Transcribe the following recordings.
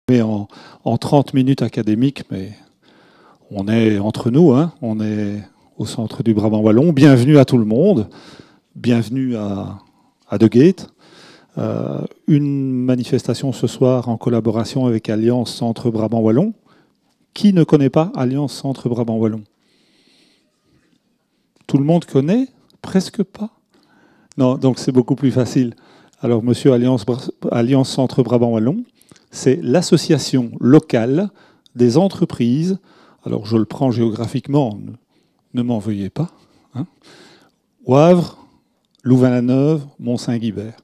Mais en 30 minutes académiques, mais on est entre nous, hein, on est au centre du Brabant Wallon. Bienvenue à tout le monde, bienvenue à De Gate. Une manifestation ce soir en collaboration avec Alliance Centre Brabant Wallon. Qui ne connaît pas Alliance Centre Brabant Wallon? Tout le monde connaît? Presque pas. Non, donc c'est beaucoup plus facile. Alors, monsieur Alliance Centre Brabant Wallon, c'est l'association locale des entreprises. Alors, je le prends géographiquement, ne m'en veuillez pas. Hein. Wavre, Louvain-la-Neuve, Mont-Saint-Guibert.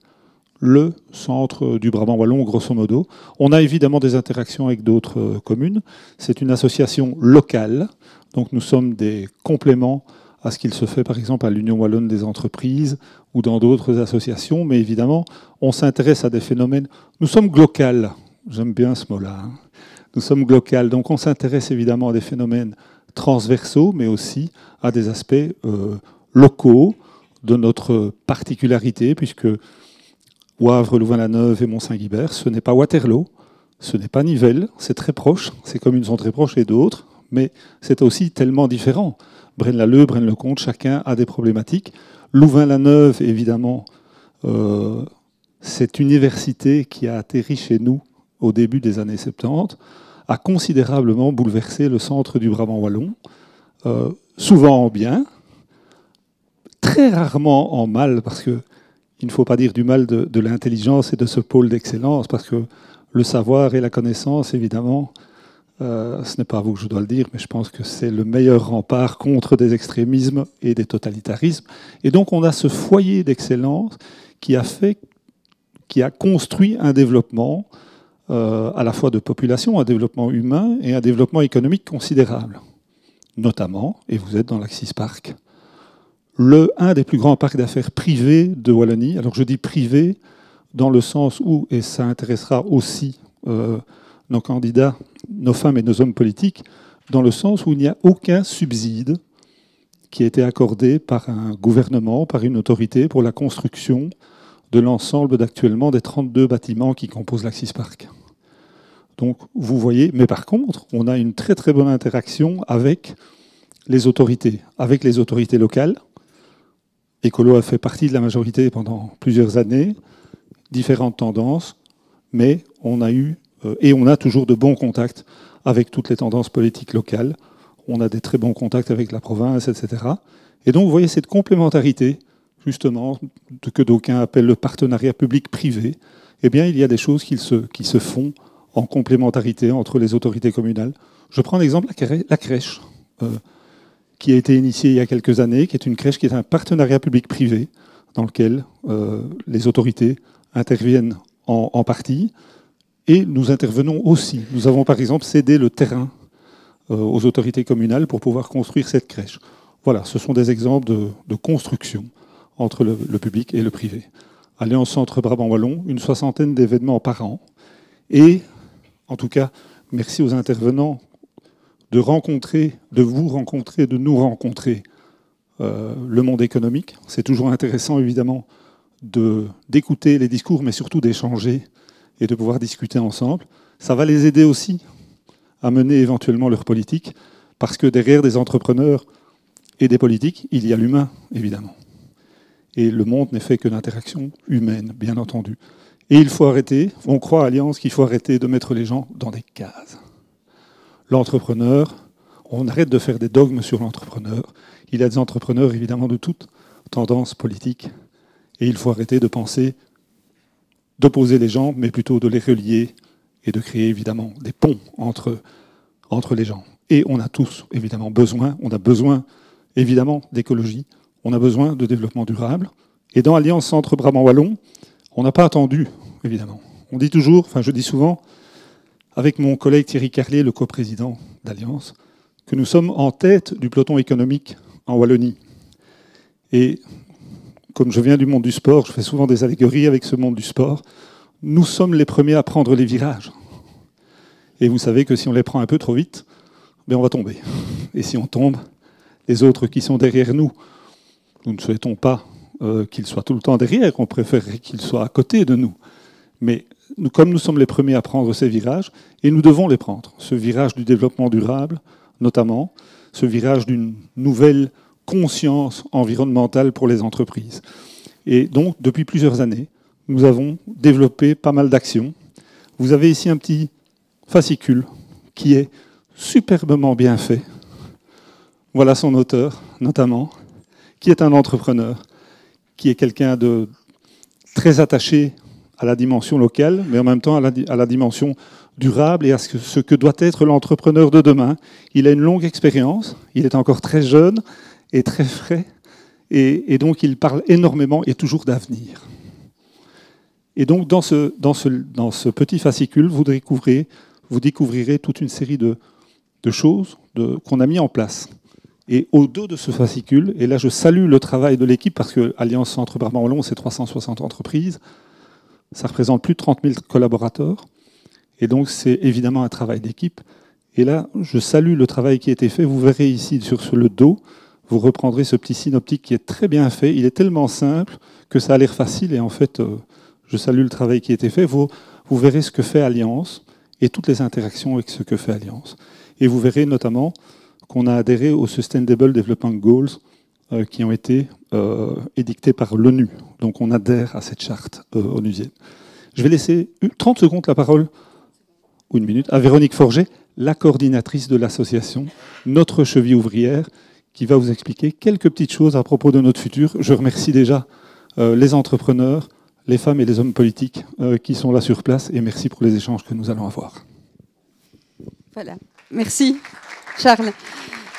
Le centre du Brabant Wallon, grosso modo. On a évidemment des interactions avec d'autres communes. C'est une association locale, donc nous sommes des compléments à ce qu'il se fait par exemple à l'Union Wallonne des entreprises ou dans d'autres associations, mais évidemment, on s'intéresse à des phénomènes. Nous sommes glocales, j'aime bien ce mot-là. Hein. Nous sommes glocales, donc on s'intéresse évidemment à des phénomènes transversaux, mais aussi à des aspects locaux de notre particularité, puisque Wavre, Louvain-la-Neuve et Mont-Saint-Guibert, ce n'est pas Waterloo, ce n'est pas Nivelles, c'est très proche, ces communes sont très proches et d'autres, mais c'est aussi tellement différent. Braine-l'Alleud, Braine-le-Comte, chacun a des problématiques. Louvain-la-Neuve, évidemment, cette université qui a atterri chez nous au début des années 70, a considérablement bouleversé le centre du Brabant Wallon, souvent en bien, très rarement en mal, parce qu'il ne faut pas dire du mal de l'intelligence et de ce pôle d'excellence, parce que le savoir et la connaissance, évidemment, ce n'est pas à vous que je dois le dire, mais je pense que c'est le meilleur rempart contre des extrémismes et des totalitarismes. Et donc on a ce foyer d'excellence qui a construit un développement à la fois de population, un développement humain et un développement économique considérable. Notamment, et vous êtes dans l'Axis Park, un des plus grands parcs d'affaires privés de Wallonie. Alors je dis privé dans le sens où, et ça intéressera aussi nos candidats, nos femmes et nos hommes politiques, dans le sens où il n'y a aucun subside qui a été accordé par un gouvernement, par une autorité, pour la construction de l'ensemble d'actuellement des 32 bâtiments qui composent l'Axis Park. Donc vous voyez, mais par contre, on a une très très bonne interaction avec les autorités locales. Écolo a fait partie de la majorité pendant plusieurs années, différentes tendances, mais on a eu et on a toujours de bons contacts avec toutes les tendances politiques locales. On a des très bons contacts avec la province, etc. Et donc, vous voyez cette complémentarité, justement, que d'aucuns appellent le partenariat public-privé. Eh bien, il y a des choses qui se font en complémentarité entre les autorités communales. Je prends l'exemple de la crèche, qui a été initiée il y a quelques années, qui est une crèche qui est un partenariat public-privé, dans lequel les autorités interviennent en partie. Et nous intervenons aussi. Nous avons par exemple cédé le terrain aux autorités communales pour pouvoir construire cette crèche. Voilà, ce sont des exemples de construction entre le public et le privé. Alliance Centre Brabant Wallon, une 60aine d'événements par an. Et, en tout cas, merci aux intervenants de vous rencontrer, de nous rencontrer le monde économique. C'est toujours intéressant, évidemment, d'écouter les discours, mais surtout d'échanger et de pouvoir discuter ensemble. Ça va les aider aussi à mener éventuellement leur politique, parce que derrière des entrepreneurs et des politiques, il y a l'humain, évidemment. Et le monde n'est fait que d'interactions humaines, bien entendu. Et il faut arrêter, on croit à Alliance qu'il faut arrêter de mettre les gens dans des cases. L'entrepreneur, on arrête de faire des dogmes sur l'entrepreneur. Il y a des entrepreneurs, évidemment, de toutes tendances politiques. Et il faut arrêter de penser d'opposer les gens, mais plutôt de les relier et de créer évidemment des ponts entre les gens. Et on a tous évidemment besoin, évidemment d'écologie, on a besoin de développement durable. Et dans Alliance Centre Brabant Wallon, on n'a pas attendu, évidemment. On dit toujours, enfin je dis souvent, avec mon collègue Thierry Carlier, le coprésident d'Alliance, que nous sommes en tête du peloton économique en Wallonie. Et comme je viens du monde du sport, je fais souvent des allégories avec ce monde du sport. Nous sommes les premiers à prendre les virages. Et vous savez que si on les prend un peu trop vite, ben on va tomber. Et si on tombe, les autres qui sont derrière nous, nous ne souhaitons pas qu'ils soient tout le temps derrière, on préférerait qu'ils soient à côté de nous. Mais comme nous sommes les premiers à prendre ces virages, et nous devons les prendre, ce virage du développement durable, notamment, ce virage d'une nouvelle conscience environnementale pour les entreprises. Et donc, depuis plusieurs années, nous avons développé pas mal d'actions. Vous avez ici un petit fascicule qui est superbement bien fait. Voilà son auteur, notamment, qui est un entrepreneur, qui est quelqu'un de très attaché à la dimension locale, mais en même temps à la dimension durable et à ce que doit être l'entrepreneur de demain. Il a une longue expérience, il est encore très jeune et très frais, et donc il parle énormément et toujours d'avenir. Et donc dans ce petit fascicule, vous découvrirez toute une série de choses qu'on a mis en place. Et au dos de ce fascicule, et là je salue le travail de l'équipe, parce que Alliance Centre Brabant Wallon, c'est 360 entreprises, ça représente plus de 30 000 collaborateurs, et donc c'est évidemment un travail d'équipe. Et là, je salue le travail qui a été fait. Vous verrez ici sur le dos, vous reprendrez ce petit synoptique qui est très bien fait. Il est tellement simple que ça a l'air facile, et en fait, je salue le travail qui a été fait. Vous verrez ce que fait Alliance, et toutes les interactions avec ce que fait Alliance. Et vous verrez notamment qu'on a adhéré aux Sustainable Development Goals qui ont été édictés par l'ONU. Donc on adhère à cette charte onusienne. Je vais laisser 30 secondes la parole, ou une minute, à Véronique Forget, la coordinatrice de l'association, notre cheville ouvrière, qui va vous expliquer quelques petites choses à propos de notre futur. Je remercie déjà les entrepreneurs, les femmes et les hommes politiques qui sont là sur place, et merci pour les échanges que nous allons avoir. Voilà, merci Charles.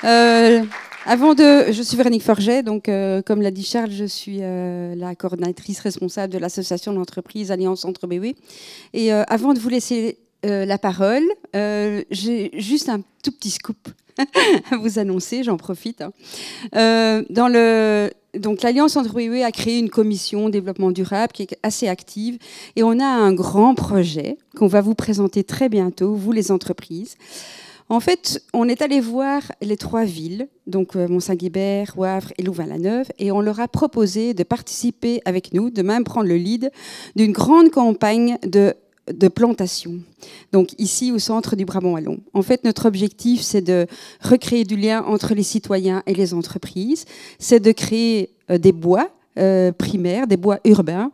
Je suis Véronique Forget, donc comme l'a dit Charles, je suis la coordinatrice responsable de l'association d'entreprise Alliance Centre BW. Et avant de vous laisser la parole, j'ai juste un tout petit scoop à vous annoncer, j'en profite. Donc l'Alliance Centre BW a créé une commission développement durable qui est assez active, et on a un grand projet qu'on va vous présenter très bientôt, vous les entreprises. En fait, on est allé voir les 3 villes, donc Mont-Saint-Guibert, Wavre et Louvain-la-Neuve, et on leur a proposé de participer avec nous, de même prendre le lead d'une grande campagne de plantation. Donc ici, au centre du Brabant Wallon. En fait, notre objectif, c'est de recréer du lien entre les citoyens et les entreprises, c'est de créer des bois primaires, des bois urbains,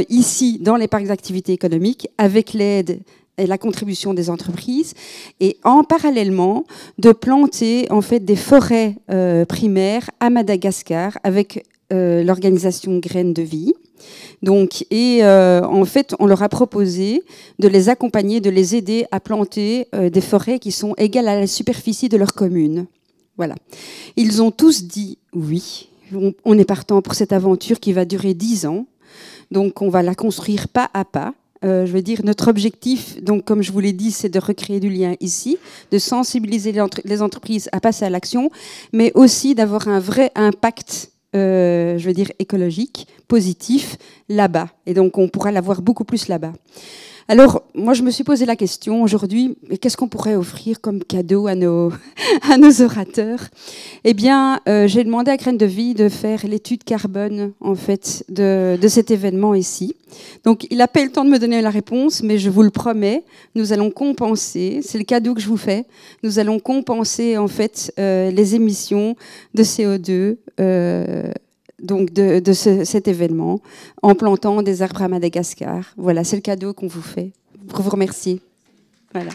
ici dans les parcs d'activités économiques, avec l'aide et la contribution des entreprises, et en parallèlement de planter en fait des forêts primaires à Madagascar avec l'organisation Graines de Vie. Donc, en fait, on leur a proposé de les accompagner, de les aider à planter des forêts qui sont égales à la superficie de leur commune. Voilà. Ils ont tous dit oui. On est partant pour cette aventure qui va durer 10 ans. Donc, on va la construire pas à pas. Je veux dire, notre objectif, donc, comme je vous l'ai dit, c'est de recréer du lien ici, de sensibiliser les entreprises à passer à l'action, mais aussi d'avoir un vrai impact, je veux dire, écologique, positif, là-bas. Et donc, on pourra l'avoir beaucoup plus là-bas. Alors, moi, je me suis posé la question aujourd'hui, qu'est-ce qu'on pourrait offrir comme cadeau à nos orateurs? Eh bien, j'ai demandé à Graines de Vie de faire l'étude carbone, en fait, de cet événement ici. Donc, il n'a pas eu le temps de me donner la réponse, mais je vous le promets, nous allons compenser, c'est le cadeau que je vous fais, nous allons compenser, en fait, les émissions de CO2, donc de cet événement, en plantant des arbres à Madagascar. Voilà, c'est le cadeau qu'on vous fait, pour vous remercier. Voilà.